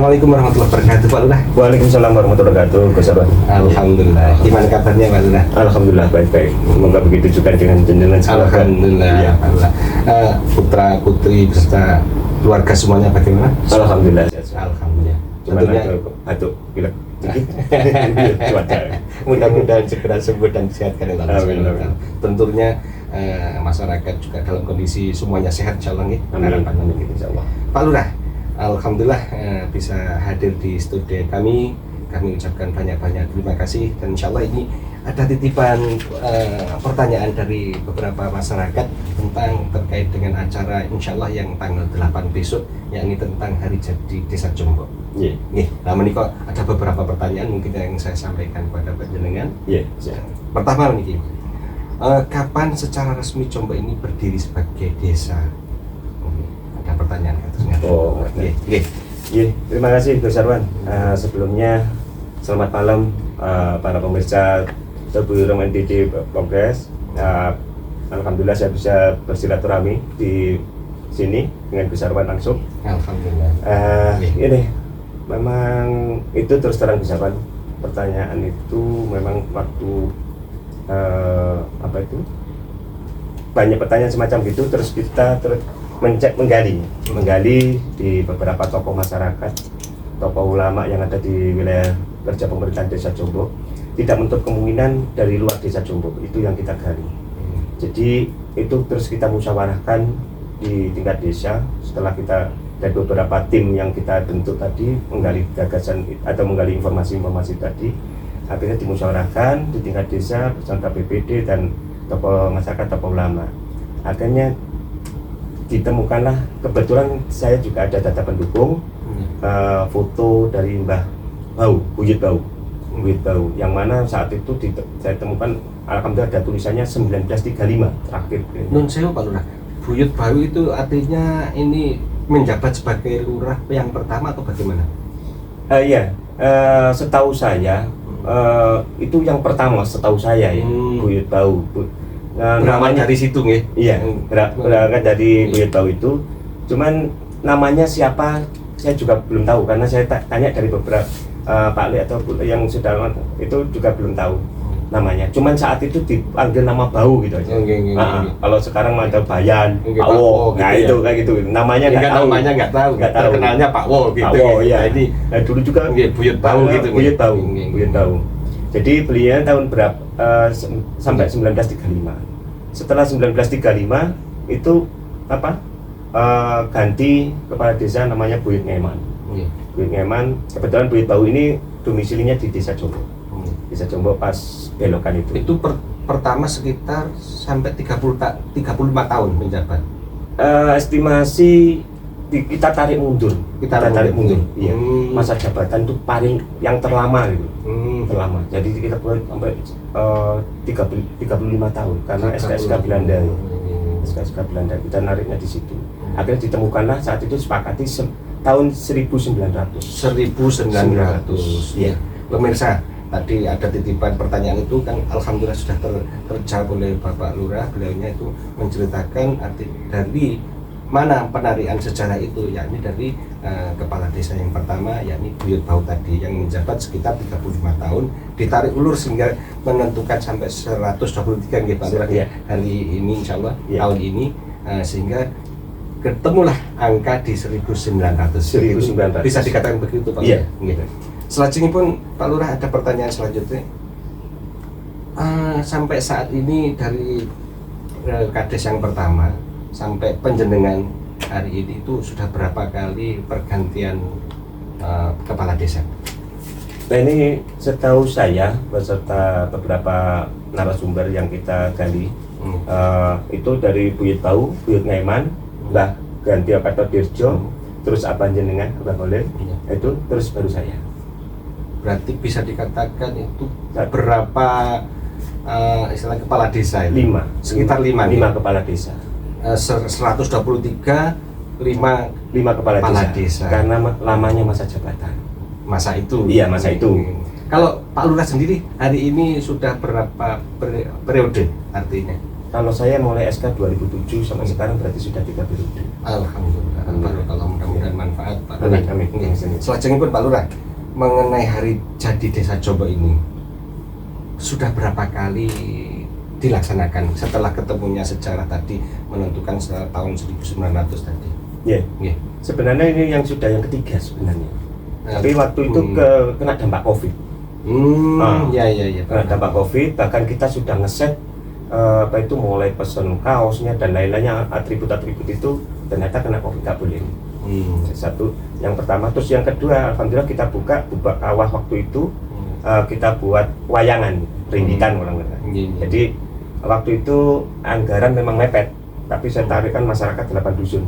Assalamualaikum warahmatullahi wabarakatuh, Pak Lurah. Waalaikumsalam warahmatullahi wabarakatuh, Gus Abang. Alhamdulillah. Gimana kabarnya, Pak Lurah? Alhamdulillah baik-baik. Semoga begitu juga dengan jenengan semua. Alhamdulillah. Ya. Pak Lurah. Putra putri beserta keluarga semuanya bagaimana? Alhamdulillah. Alhamdulillah. Cuma ada batuk pilek dikit. Cuaca. Mudah-mudahan segera sembuh dan disehatkan ya Allah. Amin, amin. Tentunya masyarakat juga dalam kondisi semuanya sehat insyaallah nggih. Harapannya begitu insyaallah. Pak Lurah, alhamdulillah bisa hadir di studio kami. Kami ucapkan banyak-banyak terima kasih dan insyaallah ini ada titipan pertanyaan dari beberapa masyarakat tentang terkait dengan acara insyaallah yang tanggal 8 besok, yakni tentang Hari Jadi Desa Jombok. Iya. Nih, nah menika ada beberapa pertanyaan mungkin yang saya sampaikan kepada panjenengan. Iya. Pertama niki, kapan secara resmi Jombok ini berdiri sebagai desa? Ada pertanyaan ternyata. Oh, nggih. Iya, terima kasih Gus Arwan. Sebelumnya selamat malam para pemirsa Tebu TV Progress. Alhamdulillah saya bisa bersilaturahmi di sini dengan Gus Arwan langsung. Alhamdulillah. Ini memang itu terus terang Gus Arwan, pertanyaan itu memang waktu banyak pertanyaan semacam gitu, terus kita menggali di beberapa tokoh masyarakat, tokoh ulama yang ada di wilayah kerja pemerintahan Desa Jombok, tidak menutup kemungkinan dari luar Desa Jombok, itu yang kita gali. Jadi itu terus kita musyawarahkan di tingkat desa. Setelah kita dari beberapa tim yang kita bentuk tadi menggali gagasan atau mgali informasi tadi, akhirnya dimusyawarahkan di tingkat desa bersama BPD dan tokoh masyarakat, tokoh ulama. Akhirnya ditemukanlah, kebetulan saya juga ada data pendukung, foto dari Mbah Buyut Bau, yang mana saat itu saya temukan alhamdulillah ada tulisannya 1935 terakhir. Nun sewu Pak Lurah, Buyut Bau itu artinya ini menjabat sebagai lurah yang pertama atau bagaimana? Setahu saya itu yang pertama, setahu saya ya, Buyut Bau. Namanya dari situ nggih. Iya, berangkat dari Buyut Bau itu. Cuman namanya siapa saya juga belum tahu, karena saya tanya dari beberapa Pak Li atau yang sudah itu juga belum tahu namanya. Cuman saat itu dipanggil nama Bau gitu aja. Kalau sekarang ada Bayan, Pak Wo, nah gitu itu kayak gitu. Namanya nggak tahu. Namanya nggak tahu. Terkenalnya Pak Wo gitu. Pak Wo, iya. Jadi dulu juga Buyut Bau gitu. Buyut Bau. Jadi beliau tahun berapa sampai 1935. Setelah 1935 itu ganti kepala desa namanya Buyut Ngeman. Buyut Ngeman, kebetulan Buyut Bau ini domisilinya di Desa Jombok. Desa Jombok pas belokan itu. Itu pertama sekitar sampai 35 tahun menjabat. Estimasi kita tarik mundur. Kita tarik mundur. Iya. Masa jabatan itu paling yang terlama gitu. Terlama. Jadi kita boleh sampai 35 tahun karena SKSK Belanda. SKSK Belanda kita nariknya di situ. Akhirnya ditemukanlah saat itu sepakati tahun 1900. Ya. Pemirsa, tadi ada titipan pertanyaan itu kan alhamdulillah sudah terjawab oleh Bapak Lurah. Beliaunya itu menceritakan arti dari mana penarikan sejarah itu, yakni dari kepala desa yang pertama, yakni Buyut Bau tadi yang menjabat sekitar 35 tahun, ditarik ulur sehingga menentukan sampai 123 nggih Pak Lurah ya. Hari ini insyaallah tahun ini sehingga ketemulah angka di 1900. Bisa dikatakan begitu Pak Lurah. Iya. Selanjutnya pun Pak Lurah ada pertanyaan selanjutnya. Sampai saat ini dari Kades yang pertama sampai penjenengan hari ini itu sudah berapa kali pergantian kepala desa? Nah ini setahu saya beserta beberapa narasumber yang kita gali itu dari Buyut Bau, Buyut Ngeman, Mbah Ganti Pato Dirjo, terus Abang Jenengan, Abang Oleh, itu terus baru saya. Berarti bisa dikatakan itu berapa istilah kepala desa itu? 5. Sekitar 5 kepala desa. 123 5 kepala desa. Karena lamanya masa jabatan. Masa itu. Iya, masa itu. Kalau Pak Lurah sendiri hari ini sudah berapa periode artinya? Kalau saya mulai SK 2007 sampai sekarang berarti sudah 3 periode. Alhamdulillah. Kalau mudah-mudahan manfaat Pak Amin, amin. Selajengipun Pak Lurah, mengenai hari jadi Desa Jombok ini sudah berapa kali dilaksanakan setelah ketemunya sejarah tadi menentukan tahun 1900 tadi? Ya, Yeah. sebenarnya ini yang sudah yang ketiga sebenarnya. Tapi waktu itu kena dampak COVID. Ya. Kena dampak COVID, bahkan kita sudah ngeset apa itu mulai pesen kaosnya dan lain-lainnya, atribut-atribut itu ternyata kena COVID nggak boleh. Satu, yang pertama, terus yang kedua, alhamdulillah kita buka kawah waktu itu, kita buat wayangan, ringgitan orang kata. Jadi waktu itu anggaran memang mepet, tapi saya tarikkan masyarakat 8 dusun.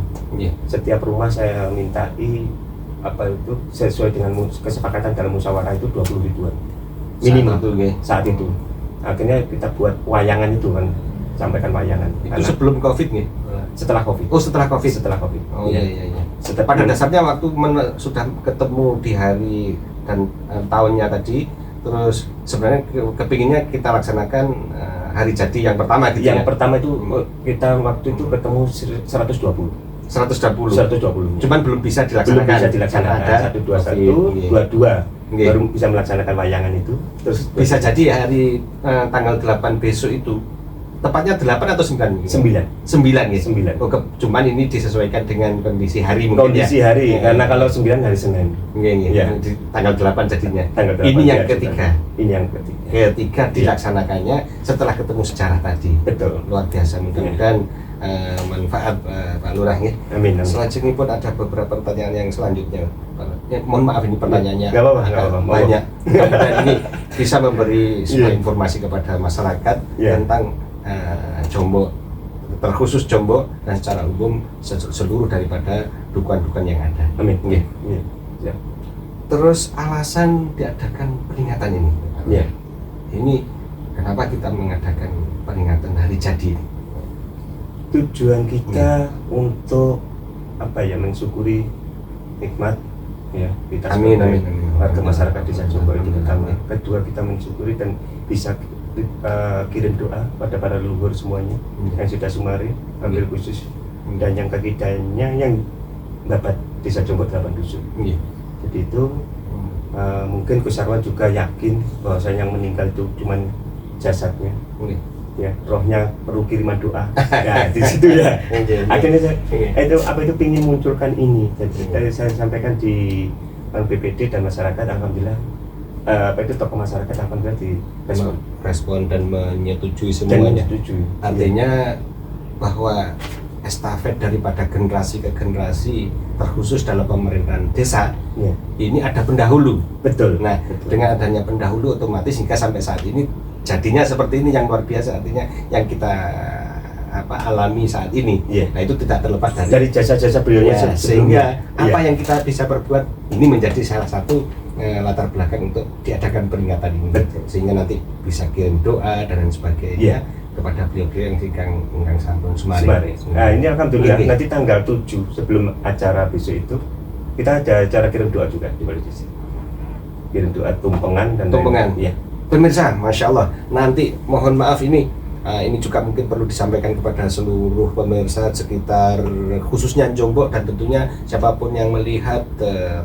Setiap rumah saya mintai apa itu sesuai dengan kesepakatan dalam musyawarah itu 20 ribuan minimal saat itu. Akhirnya kita buat wayangan itu kan, sampaikan wayangan. Itu sebelum COVID nih? Setelah COVID. Oh, setelah COVID. Setelah COVID. Oh iya. Pada dasarnya waktu sudah ketemu di hari dan tahunnya tadi, terus sebenarnya kepinginnya kita laksanakan hari jadi yang pertama gitu. Yang pertama itu kita waktu itu ketemu 120. Cuman belum bisa dilaksanakan. Ada 121, 22 baru bisa melaksanakan wayangan itu. Terus bisa jadi hari tanggal 8 besok itu tepatnya 8 atau 9? 9 gitu. 9. Oh, cuman ini disesuaikan dengan kondisi hari mungkin kondisi ya? hari, karena kalau 9 hari Senin. Ya. Di tanggal 8 jadinya. Tanggal 8 ini yang ketiga. Ini yang ketiga. Ketiga dilaksanakannya setelah ketemu sejarah tadi. Betul. Luar biasa, mudah-mudahan manfaat Pak Lurah ya. Amin. Selanjutnya pun ada beberapa pertanyaan yang selanjutnya. Mohon maaf ini pertanyaannya nggak apa-apa. banyak. Mudah-mudahan ini bisa memberi sebuah informasi kepada masyarakat tentang Jombok, terkhusus Jombok dan secara umum seluruh daripada dukuhan-dukuhan yang ada. Amin. Ya. Terus alasan diadakan peringatan ini? Ya. Ini kenapa kita mengadakan peringatan hari jadi? Tujuan kita untuk apa ya, mensyukuri nikmat ya kita sebagai warga masyarakat Desa Jombok ini pertama. Kedua, kita mensyukuri dan bisa kirim doa pada para leluhur semuanya yang sudah sumari, ambil khusus, dan yang ketiganya yang dapat Desa Jombok 8 dusun. Jadi itu mungkin Gus Sarwan juga yakin bahwa saya yang meninggal itu cuman jasadnya, ya rohnya perlu kiriman doa. Ya di situ ya. Akhirnya saya itu pingin munculkan ini. Jadi saya sampaikan di BPD dan masyarakat, alhamdulillah tokoh masyarakat alhamdulillah di respon dan menyetujui semuanya. Artinya bahwa estafet daripada generasi ke generasi, terkhusus dalam pemerintahan desa, ini ada pendahulu. Betul. Nah, dengan adanya pendahulu otomatis hingga sampai saat ini jadinya seperti ini yang luar biasa. Artinya yang kita alami saat ini. Nah, itu tidak terlepas dari jasa-jasa beliaunya. Sehingga apa yang kita bisa perbuat ini menjadi salah satu latar belakang untuk diadakan peringatan ini. Sehingga nanti bisa kirim doa dan lain sebagainya kepada beliau-beliau yang ingkang sampun sumari. Nah, ini alhamdulillah nanti tanggal 7 sebelum acara besok itu kita ada acara kirim doa juga di Balai Desa. Kirim doa tumpengan dan ya. Pemirsa, Masya Allah, nanti mohon maaf ini juga mungkin perlu disampaikan kepada seluruh pemirsa sekitar khususnya Jombok, dan tentunya siapapun yang melihat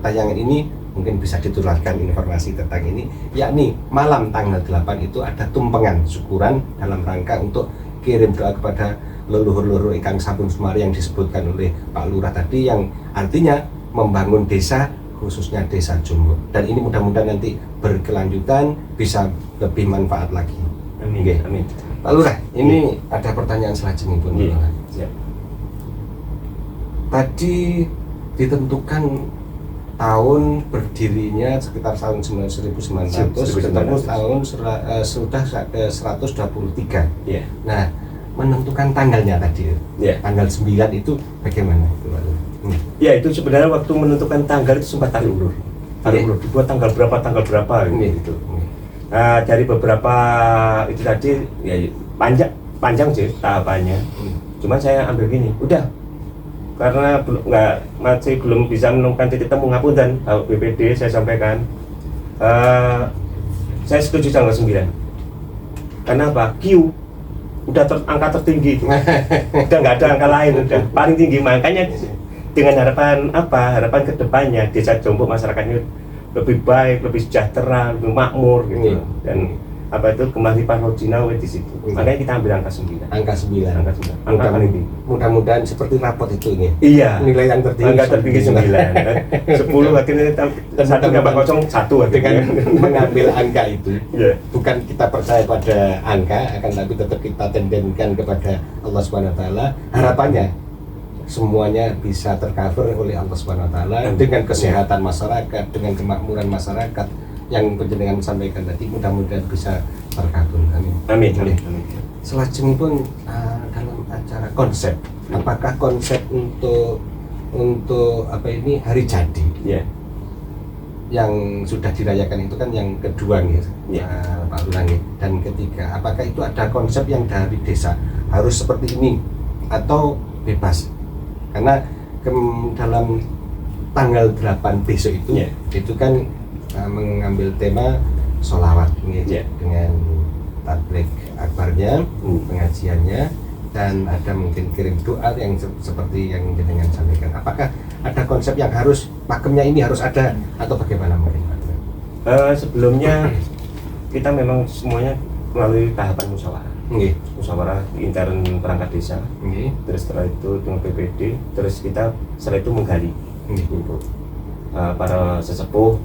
tayangan ini mungkin bisa ditularkan informasi tentang ini, yakni malam tanggal 8 itu ada tumpengan syukuran dalam rangka untuk kirim doa kepada leluhur-leluhur ingkang sampun sumari yang disebutkan oleh Pak Lurah tadi, yang artinya membangun desa khususnya Desa Jombok, dan ini mudah-mudahan nanti berkelanjutan bisa lebih manfaat lagi. Amin. Amin. Pak Lurah, ini ada pertanyaan selanjutnya pun. Tadi ditentukan tahun berdirinya sekitar tahun 1900, ketemu tahun sudah ke 123. Nah, menentukan tanggalnya tadi, tanggal 9 itu bagaimana? Ya, itu sebenarnya waktu menentukan tanggal itu sempat tarik ulur. Dibuat tanggal berapa gitu. Nah, dari beberapa itu tadi ya panjang sih tahapannya. Cuman saya ambil gini, udah, karena masih belum bisa menemukan titik temu, ngapunten BPD saya sampaikan, saya setuju tanggal 9. Karena apa? Q udah angka tertinggi, udah nggak ada angka lain, udah paling tinggi, makanya dengan harapan apa? Harapan kedepannya desa Jombok masyarakatnya lebih baik, lebih sejahtera, lebih makmur gitu. Dan apa itu kemarifan Rodinawe di situ. Makanya kita ambil angka 9. Angka 9. Angka 9. Angka paling tinggi. Mudah-mudahan seperti rapot itu ini. Iya. Nilai yang tertinggi. Angka tertinggi 9. 10 akhirnya satu tambah kosong 1 dengan mengambil angka itu. Yeah. Bukan kita percaya pada angka, akan tapi tetap kita tendenkan kepada Allah Subhanahu wa taala. Harapannya semuanya bisa tercover oleh Allah Subhanahu wa taala dengan kesehatan masyarakat, dengan kemakmuran masyarakat yang penjenengan sampaikan tadi, mudah-mudahan bisa terkabul. Amin. Selanjutnya dalam acara konsep, apakah konsep untuk apa ini hari jadi yang sudah dirayakan itu kan yang kedua nih, Pak Lurah nih, dan ketiga, apakah itu ada konsep yang dari desa harus seperti ini atau bebas? Karena dalam tanggal 8 besok itu kan mengambil tema sholawat dengan tabligh akbarnya, pengajiannya, dan ada mungkin kirim doa yang seperti yang jenengan sampaikan. Apakah ada konsep yang harus pakemnya ini harus ada atau bagaimana mungkin? Sebelumnya kita memang semuanya melalui tahapan musyawarah. Musyawarah intern perangkat desa. Terus setelah itu dengan PPD, terus kita setelah itu menggali untuk para sesepuh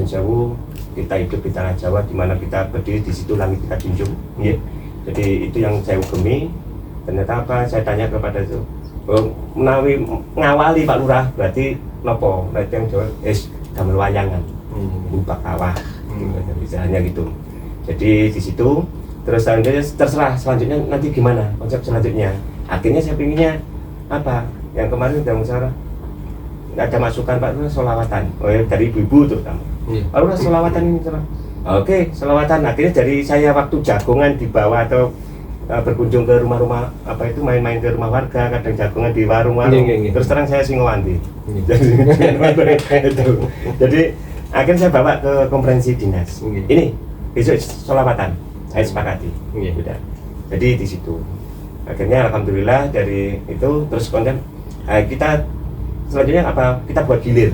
Jawa, kita hidup di tanah Jawa di mana kita berdiri di situ langit kita junjung. Jadi itu yang saya ugemi. Ternyata apa? Saya tanya kepada itu, menawi ngawali Pak Lurah berarti nopo? Berarti yang Jawa damel wayangan, buka kawah, misalnya gitu. Jadi di situ terus selanjutnya terserah selanjutnya nanti gimana konsep selanjutnya. Akhirnya saya pinginnya apa? Yang kemarin dalam musyawarah ada masukan Pak Lurah sholawatan, dari ibu-ibu tuh kamu. Pak Lurah sholawatan ini Oke, sholawatan. Akhirnya dari saya waktu jagongan di bawah atau berkunjung ke rumah-rumah apa itu main-main ke rumah warga, kadang jagongan di warung-warung. Terus terang saya Singowanti. Jadi akhirnya saya bawa ke konferensi dinas. Ini besok sholawatan, saya sepakati. Jadi di situ. Akhirnya alhamdulillah dari itu terus konten kita selanjutnya apa? Kita buat gilir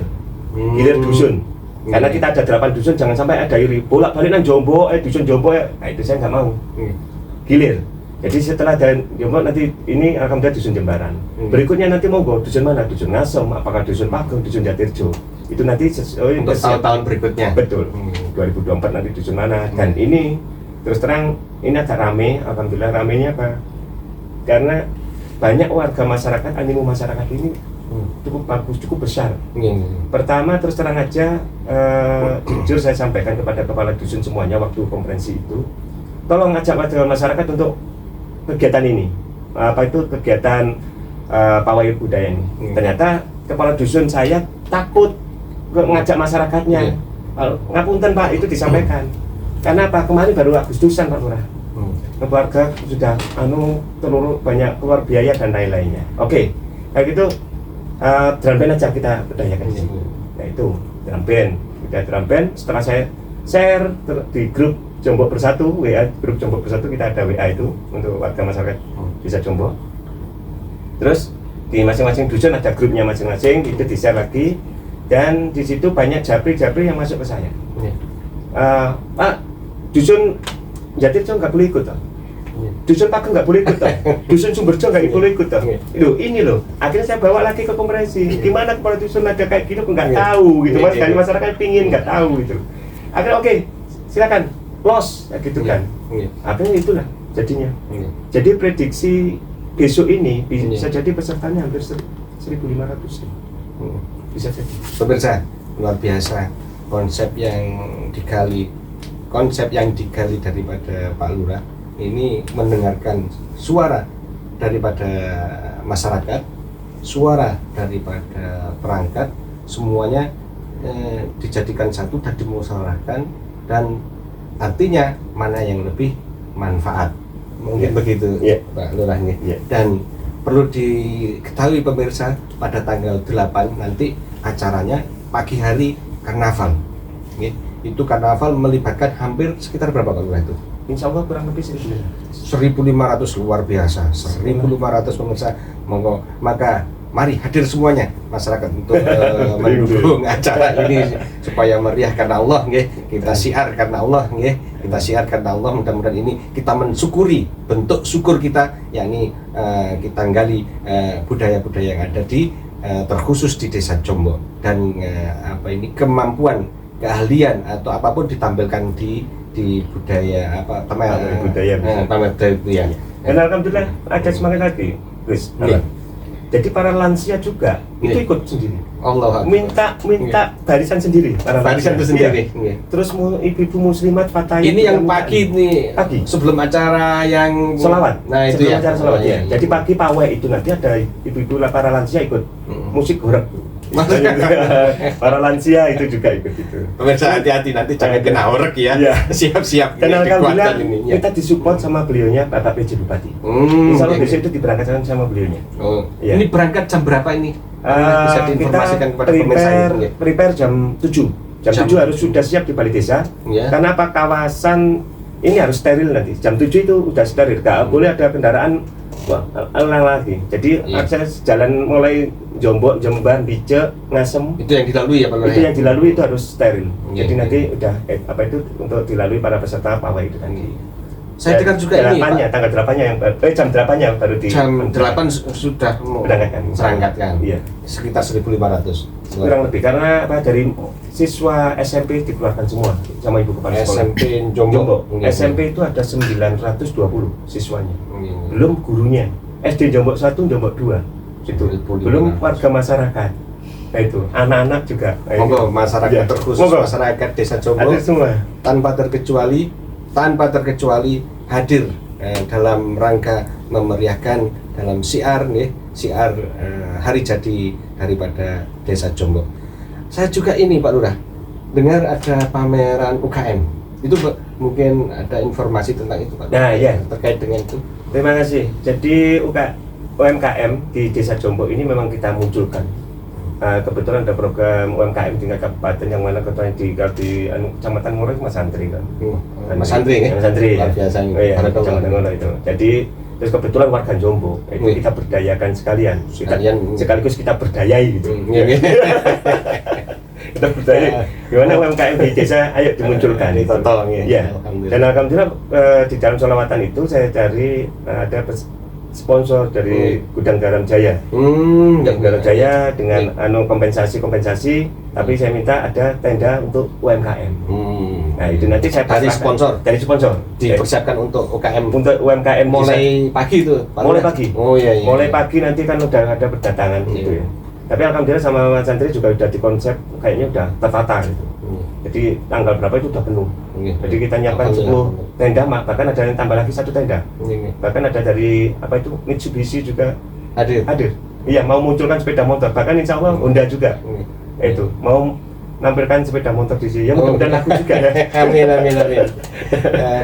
dusun. Karena kita ada 8 dusun, jangan sampai ada iri bolak-balik nang Jombok, dusun Jombok nah itu saya nggak mau. Gilir. Jadi setelah dan Jombok nanti ini alhamdulillah dusun Jembaran. Berikutnya nanti mau dusun mana? Dusun Ngasem, apakah dusun Pagong, dusun Jatirjo. Itu nanti untuk tahun-tahun berikutnya. Betul. 2024 nanti dusun mana? Dan ini terus terang ini agak rame, alhamdulillah ramenya apa? Karena banyak warga masyarakat, animo masyarakat ini cukup bagus, cukup besar. Pertama terus terang aja jujur saya sampaikan kepada kepala dusun semuanya waktu konferensi itu, tolong ajak warga masyarakat untuk kegiatan ini. Apa itu kegiatan pawai budaya ini. Ternyata kepala dusun saya takut ngajak masyarakatnya. Ngapunten Pak, itu disampaikan. Karena apa? Kemarin baru Agustusan Pak Lurah. Keluarga sudah telur banyak keluar biaya dan lain-lainnya. Oke, kayak gitu. Drum band aja kita berdayakan di sini. Nah itu drum band. Setelah saya share di grup Jombok Bersatu, WA grup Jombok Bersatu, kita ada WA itu untuk warga masyarakat desa Jombok. Terus di masing-masing dusun ada grupnya masing-masing, itu di share lagi. Dan di situ banyak japri-japri yang masuk ke saya. Pak, dusun Jatirjo nggak boleh ikut toh? Dusun Pagong nggak boleh ikut toh? Dusun Sumberjo nggak boleh ikut toh? Ini loh, akhirnya saya bawa lagi ke konferensi. Gimana kepala dusun ada kayak gitu nggak tahu gitu, mas. Dari masyarakat pingin nggak tahu gitu. Akhirnya oke, silakan close gitu kan. Akhirnya itulah jadinya. Jadi prediksi besok ini bisa jadi pesertanya hampir 1.500. Bisa jadi. Pemirsa, luar biasa konsep yang digali daripada Pak Lurah ini, mendengarkan suara daripada masyarakat, suara daripada perangkat, semuanya dijadikan satu dan dimusyawarahkan, dan artinya mana yang lebih manfaat, mungkin begitu Pak Lurah ini. Dan perlu diketahui pemirsa, pada tanggal 8 nanti acaranya pagi hari karnaval. Itu karnaval melibatkan hampir sekitar berapa Pak Lurah itu? Insya Allah kurang lebih 1.500. 1.500, luar biasa. 1.500 pemirsa, monggo. Maka mari hadir semuanya masyarakat untuk mendukung acara ini supaya meriah karena Allah, nggih. Kita syiar karena Allah, nggih. Kita syiar karena Allah. Mudah-mudahan ini kita mensyukuri, bentuk syukur kita, yakni kita gali budaya-budaya yang ada di terkhusus di Desa Jombok, dan kemampuan, keahlian atau apapun ditampilkan di budaya pamer budaya itu ya. Dan alhamdulillah ada semangat lagi, Gus. Jadi para lansia juga itu ikut sendiri. Allah minta barisan sendiri, para barisan itu sendiri. Iya. Terus ibu-ibu muslimat fatayat ini yang pagi nih, pagi sebelum acara yang sholawat. Nah itu sebelum ya acara sholawat, ya. Jadi pagi pawai itu nanti ada ibu-ibu para lansia ikut musik gorak. Para lansia itu juga ikut itu. Pemirsa hati-hati nanti jangan kena orek ya. Siap-siap. Dan alhamdulillah kita disupport sama beliaunya Bapak PJ Bupati. Insya Allah besok itu diberangkatkan sama beliaunya. Ini berangkat jam berapa ini? Bisa diinformasikan kepada pemirsa ini. Prepare jam 7. Jam 7 harus sudah siap di balai desa. Karena apa, kawasan ini harus steril nanti. Jam 7 itu udah steril. Gak boleh ada kendaraan ulang lagi. Jadi akses jalan mulai Jombok, Jember, Bice, Ngasem itu yang dilalui ya Pak Lurah? Itu yang dilalui itu harus steril. Jadi nanti udah itu untuk dilalui para peserta pawai itu nanti. Saya dengar juga ini Pak, tanggal 8-nya yang jam 8-nya baru di jam 8 sudah berangkatkan. Iya. Sekitar 1.500 kurang lebih, karena dari siswa SMP dikeluarkan semua sama ibu kepala sekolah. SMP Jombok. SMP itu ada 920 siswanya. Belum gurunya. SD Jombok 1, Jombok 2. Situ. Belum warga masyarakat. Nah itu, anak-anak juga. Monggo masyarakat terkhusus masyarakat Desa Jombok ada semua. Tanpa terkecuali hadir dalam rangka memeriahkan dalam syiar hari jadi daripada Desa Jombok. Saya juga ini Pak Lurah, dengar ada pameran UKM. Itu mungkin ada informasi tentang itu Pak. Nah ya, terkait dengan itu. Terima kasih. Jadi UMKM di Desa Jombok ini memang kita munculkan. Kebetulan ada program UMKM tingkat kabupaten yang mana ketuanya di Kecamatan Ngoro Mas Santri kan. Mas Santri ya? Mas Santri. Luar biasa ini. Kecamatan Ngoro itu. Jadi terus kebetulan warga Jombok itu kita berdayakan sekalian. Sekaligus kita berdayai gitu. Kita berdaya. Gimana UMKM di desa ayo dimunculkan. Ya. Dan alhamdulillah di dalam sholawatan itu saya cari ada sponsor dari Gudang Garam Jaya. Gudang Garam Jaya dengan kompensasi, tapi saya minta ada tenda untuk UMKM. Nah, itu nanti saya dari sponsor dipersiapkan untuk UKM, untuk UMKM mulai pagi itu. Mulai pagi. Oh iya. Mulai pagi nanti kan udah ada berdatangan gitu ya. Tapi alhamdulillah sama Mas Santri juga udah dikonsep kayaknya udah tertata gitu. Jadi tanggal berapa itu udah penuh. Jadi kita nyiapkan 10 tenda, bahkan ada yang tambah lagi 1 tenda. Bahkan ada dari Mitsubishi juga hadir. Iya, mau munculkan sepeda motor. Bahkan insya Allah Honda juga. Itu mau nampilkan sepeda motor di sini. Ya mudah-mudahan laku juga ya. Amin.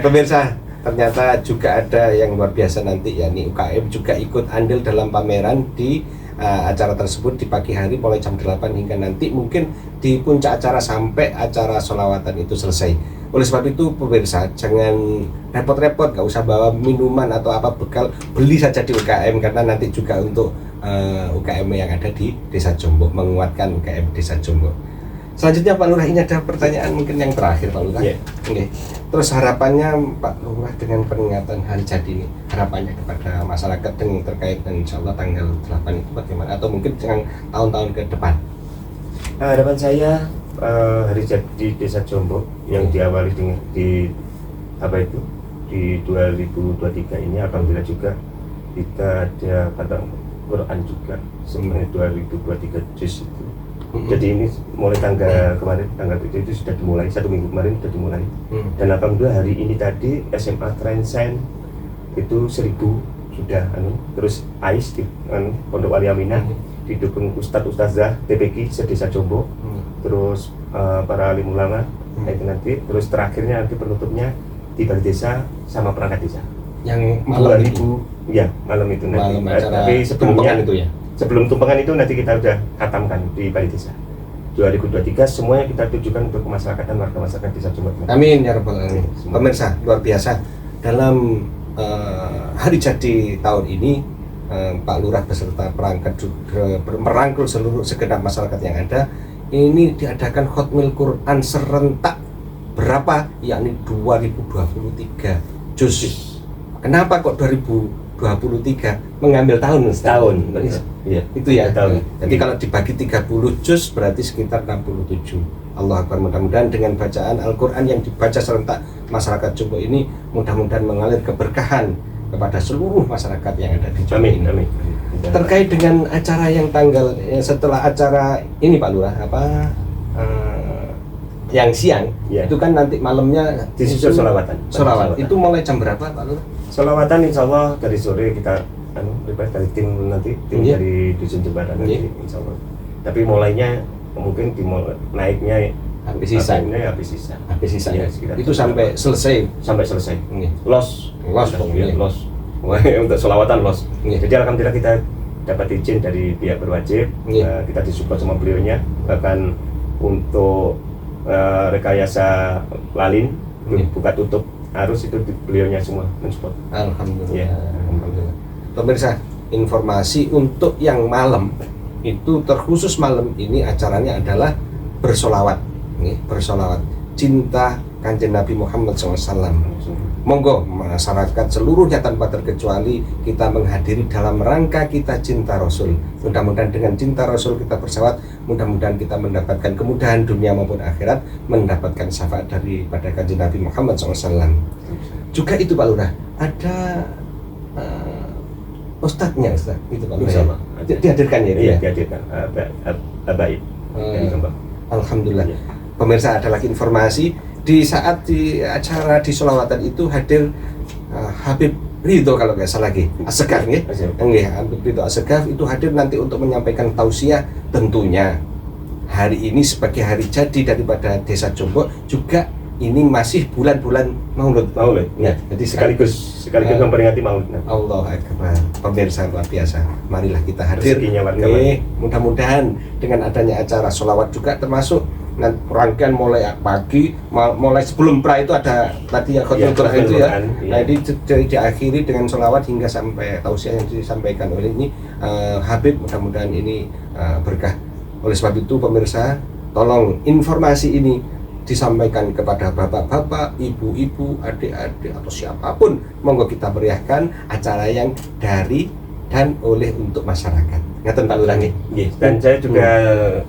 Pemirsa, ternyata juga ada yang luar biasa nanti, yakni UKM juga ikut andil dalam pameran di acara tersebut di pagi hari mulai jam 8 hingga nanti mungkin di puncak acara sampai acara sholawatan itu selesai. Oleh sebab itu pemirsa, jangan repot-repot, gak usah bawa minuman atau apa bekal, beli saja di UKM, karena nanti juga untuk UKM yang ada di Desa Jombok, menguatkan UKM Desa Jombok. Selanjutnya Pak Lurah, ini ada pertanyaan mungkin yang terakhir Pak Lurah. Okay. Terus harapannya Pak Lurah dengan peringatan hari jadi ini, harapannya kepada masyarakat dengan terkait dengan insya Allah tanggal 8 itu bagaimana, atau mungkin dengan tahun-tahun ke depan? Harapan saya hari jadi Desa Jombok yang diawali dengan di 2023 ini alhamdulillah juga kita ada khatam Quran juga sebenarnya 2023 juz itu. Jadi ini mulai tanggal 7 itu sudah dimulai, 1 minggu kemarin sudah dimulai. Dan alhamdulillah hari ini tadi SMA Trensen itu 1000 sudah terus AIS di Pondok Wali Aminah didukung Ustazah TPQ sedesa Jombok, terus para alim ulama itu nanti, terus terakhirnya nanti penutupnya di balai desa sama perangkat desa yang malam 2000 ya malam itu nanti. Tapi sebelumnya itu ya, sebelum tumpengan itu nanti kita udah khatamkan di balai desa. 2023 semuanya kita tujukan untuk kemasyarakatan warga masyarakat Desa Jombok. Amin ya rabbal alamin. Pemirsa, luar biasa dalam hari jadi tahun ini Pak Lurah beserta perangkat juga merangkul seluruh segenap masyarakat yang ada. Ini diadakan Khatmil Quran serentak berapa? Yakni 2023 juz. Kenapa kok 2023? Mengambil tahun Setahun. Iya. Itu ya. Tahun. Jadi kalau dibagi 30 juz berarti sekitar 67. Allah Akbar, mudah-mudahan dengan bacaan Al-Quran yang dibaca serentak masyarakat Jombo ini mudah-mudahan mengalir keberkahan kepada seluruh masyarakat yang ada di Jombo. Amin, amin. Terkait dengan acara yang tanggal setelah acara ini Pak Lurah yang siang Ya. itu kan nanti malamnya Disusul sholawatan. Sholawat. Itu mulai jam berapa Pak Lurah? Sholawatan insya Allah dari sore kita dari tim nanti Iya. dari Dusun Jembatan nanti Iya. insya Allah. Tapi mulainya mungkin naiknya Habis sisa. habis sisa. Habis sisa Iya, ya. sekitar Itu sampai selesai. sampai selesai. Iya. Los Iya. los. Untuk sholawatan los. Iya. Jadi alhamdulillah kita dapat izin dari pihak berwajib. Iya. Kita disupport sama beliaunya, bahkan untuk rekayasa lalin Iya. buka tutup arus itu beliaunya semua mensupport. Alhamdulillah. Iya. Alhamdulillah. Pemirsa, informasi untuk yang malam itu terkhusus malam ini acaranya adalah bersolawat, bersolawat cinta Kanjeng Nabi Muhammad SAW. Monggo masyarakat seluruhnya tanpa terkecuali kita menghadiri dalam rangka kita cinta Rasul. Mudah-mudahan dengan cinta Rasul kita bersolawat, mudah-mudahan kita mendapatkan kemudahan dunia maupun akhirat, mendapatkan syafaat daripada Kanjeng Nabi Muhammad SAW. Juga itu Pak Lurah, ada ustadznya Ustaz, itu Pak Lurah. Insyaallah. Dihadirkan ya? Iya, dihadirkan. Baik. Dari Kembang. Alhamdulillah. Iya. Pemirsa, ada lagi informasi di saat di acara di sholawatan itu hadir Habib Ridho kalau nggak salah lagi Assegaf ya. Habib Ridho Assegaf itu hadir nanti untuk menyampaikan tausiah. Tentunya hari ini sebagai hari jadi daripada Desa Jombo, juga ini masih bulan-bulan Maulud. Ya, jadi sekaligus memperingati Maulid. Allah Akbar. Pemirsa luar biasa, marilah kita hadir. Rezekinya warga Mudah-mudahan dengan adanya acara sholawat juga termasuk rangkaian mulai pagi, mulai sebelum pra itu ada tadi yang khotbah Quran itu ya. Nah, ini diakhiri dengan sholawat hingga sampai tausiah yang disampaikan oleh ini Habib. Mudah-mudahan ini berkah. Oleh sebab itu pemirsa, tolong informasi ini disampaikan kepada bapak-bapak, ibu-ibu, adik-adik atau siapapun. Monggo kita meriahkan acara yang dari dan oleh untuk masyarakat. Ngaten Pak Lurah nggih. Dan saya juga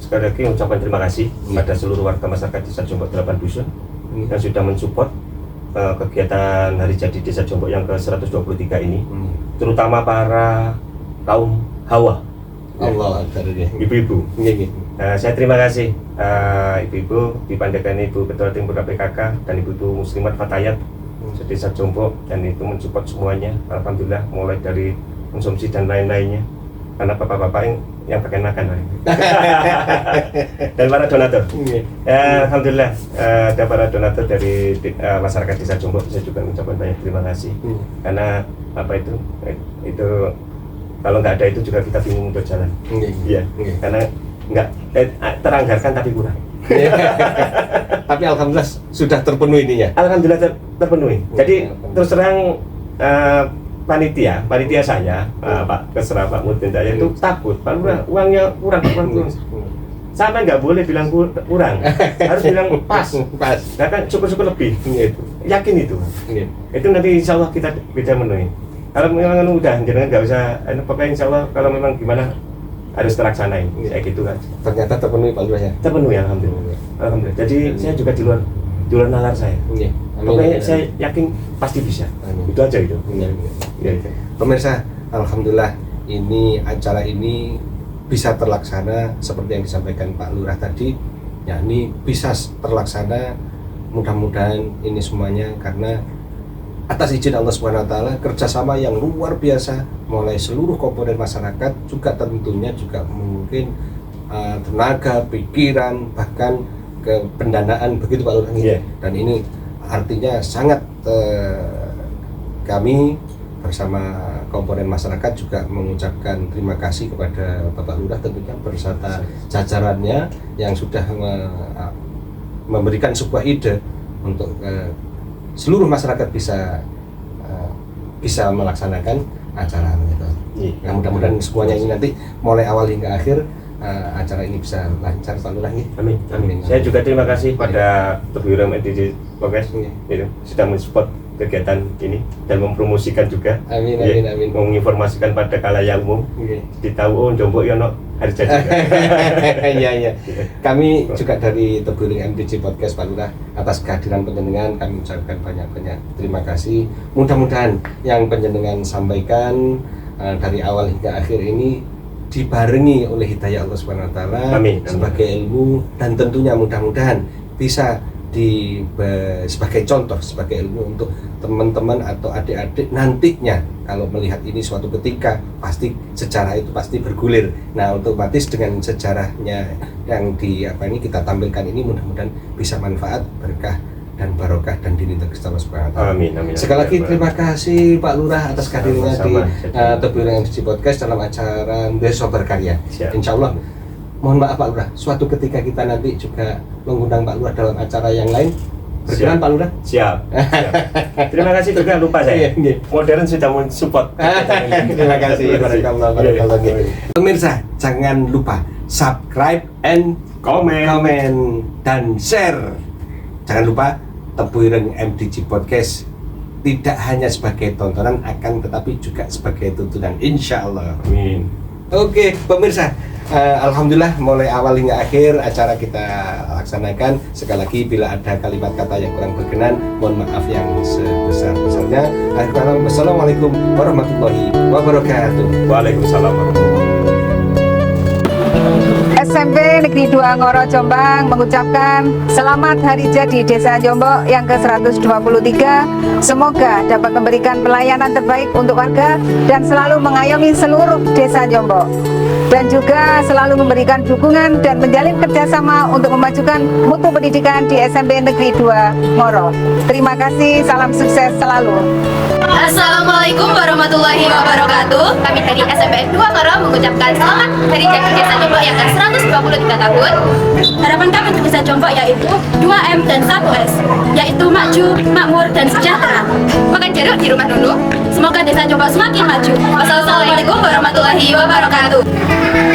sekali lagi mengucapkan terima kasih kepada seluruh warga masyarakat Desa Jombok 8 Dusun yang sudah mensupport kegiatan Hari Jadi Desa Jombok yang ke-123 ini, terutama para kaum hawa. Allah Akbar ya. Ibu-ibu. Nggih. Saya terima kasih ibu-ibu dipandakan Ibu Ketua Tim PKK dan Ibu Muslimat Fatayat Desa Jombok, dan itu mensupport semuanya. Alhamdulillah, mulai dari konsumsi dan lain-lainnya, karena bapak-bapak yang pakai makan dan para donatur. Alhamdulillah, ada para donatur dari masyarakat Desa Jombok. Saya juga mengucapkan banyak terima kasih karena apa itu kalau nggak ada itu juga kita bingung untuk jalan. Iya, karena nggak teranggarkan tapi kurang. Tapi alhamdulillah sudah terpenuhi ininya. Alhamdulillah terpenuhi. Jadi terus terang panitia saya Pak Kesra, Pak Mudin saya itu takut Pak Lurah uangnya kurang. Sampai nggak boleh bilang kurang, harus bilang pas. Nah, kan cukup lebih. Yakin itu. Itu nanti insya Allah kita bisa memenuhi. Kalau memang udah jangan nggak usah, pokoknya insya Allah kalau memang gimana harus terlaksanain, kayak gitu kan. Ternyata terpenuhi Pak Lurah ya. Terpenuhi alhamdulillah. Jadi saya juga di luar nalar saya. Pokoknya saya yakin pasti bisa. Itu aja itu. Pemirsa, alhamdulillah ini acara ini bisa terlaksana seperti yang disampaikan Pak Lurah tadi, yakni bisa terlaksana. Mudah-mudahan ini semuanya karena atas izin Allah SWT, kerjasama yang luar biasa mulai seluruh komponen masyarakat, juga tentunya juga mungkin tenaga, pikiran, bahkan ke pendanaan, begitu Pak Lurah. Dan ini artinya sangat kami bersama komponen masyarakat juga mengucapkan terima kasih kepada Bapak Lurah tentunya beserta jajarannya yang sudah memberikan sebuah ide untuk seluruh masyarakat bisa melaksanakan acara itu. Iya. Nah, mudah-mudahan semuanya ini nanti mulai awal hingga akhir acara ini bisa lancar Pak Lurah. Amin. Amin. Saya juga terima kasih pada Tebuireng MDC Podcast itu sudah mensupport kegiatan ini dan mempromosikan juga. Amin, Ya, amin. menginformasikan pada khalayak umum. Ditahu oh Jombok ya no hari jadi. Iya. Kami juga dari Tebuireng MDC Podcast Pak Lurah, atas kehadiran panjenengan kami ucapkan banyak-banyak terima kasih. Mudah-mudahan yang panjenengan sampaikan dari awal hingga akhir ini dibarengi oleh hidayah Allah Subhanahu wa taala sebagai ilmu, dan tentunya mudah-mudahan bisa sebagai contoh, sebagai ilmu untuk teman-teman atau adik-adik nantinya kalau melihat ini suatu ketika pasti sejarah itu pasti bergulir. Nah, otomatis dengan sejarahnya yang kita tampilkan ini mudah-mudahan bisa manfaat, berkah dan barokah dan diridhoi Allah Subhanahu wa taala. Amin. Sekali lagi terima kasih Pak Lurah atas kehadirannya di Tebuireng MDC Podcast dalam acara Desa Berkarya. Insya Allah, mohon maaf Pak Lurah, suatu ketika kita nanti juga mengundang Pak Lurah dalam acara yang lain. Berkenan Pak Lurah? Siap. Terima kasih juga, lupa saya. Modern sudah mensupport. Terima kasih. Barakallah. Pemirsa, jangan lupa subscribe and komen dan share. Jangan lupa Tebuireng MDC Podcast tidak hanya sebagai tontonan, akan tetapi juga sebagai tuntunan, insya Allah. Amin. Oke, pemirsa, alhamdulillah mulai awal hingga akhir acara kita laksanakan. Sekali lagi bila ada kalimat kata yang kurang berkenan, mohon maaf yang sebesar-besarnya. Wassalamualaikum warahmatullahi wabarakatuh. Waalaikumsalam warahmatullahi wabarakatuh. SMP Negeri 2 Ngoro Jombang mengucapkan selamat hari jadi Desa Jombok yang ke-123. Semoga dapat memberikan pelayanan terbaik untuk warga dan selalu mengayomi seluruh Desa Jombok, dan juga selalu memberikan dukungan dan menjalin kerjasama untuk memajukan mutu pendidikan di SMP Negeri 2 Ngoro. Terima kasih, salam sukses selalu. Assalamualaikum warahmatullahi wabarakatuh. Kami dari SMP 2 Ngoro mengucapkan selamat hari jadi Desa Jombok yang ke-123 tahun. Harapan kami untuk Desa Jombok yaitu 2M dan 1S, yaitu maju, makmur, dan sejahtera. Makan jeruk di rumah dulu. Semoga Desa Jombok semakin maju. Wassalamualaikum warahmatullahi wabarakatuh.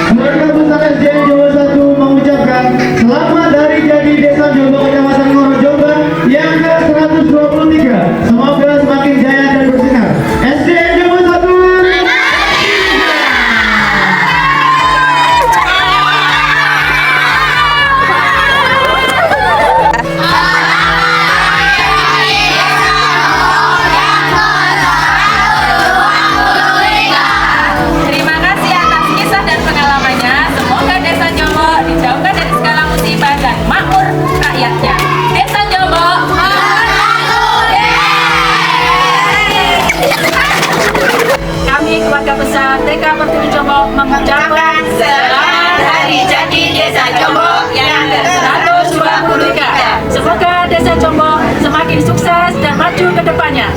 Keluarga besar SDN Jombok 1 mengucapkan selamat hari jadi Desa Jombok Kecamatan Ngoro Jombang yang ke-123. Semoga semakin jaya dan bersinar. SDN Jombok 1. Terima kasih atas kisah dan pengalamannya. Semoga Desa Jombok dijauhkan dari segala musibah dan makmur rakyatnya. Desa Jombok kami keluarga besar TK Pertiwi Jombok mengucapkan selamat hari jadi Desa Jombok yang ke-123. Semoga Desa Jombok semakin sukses dan maju ke depannya.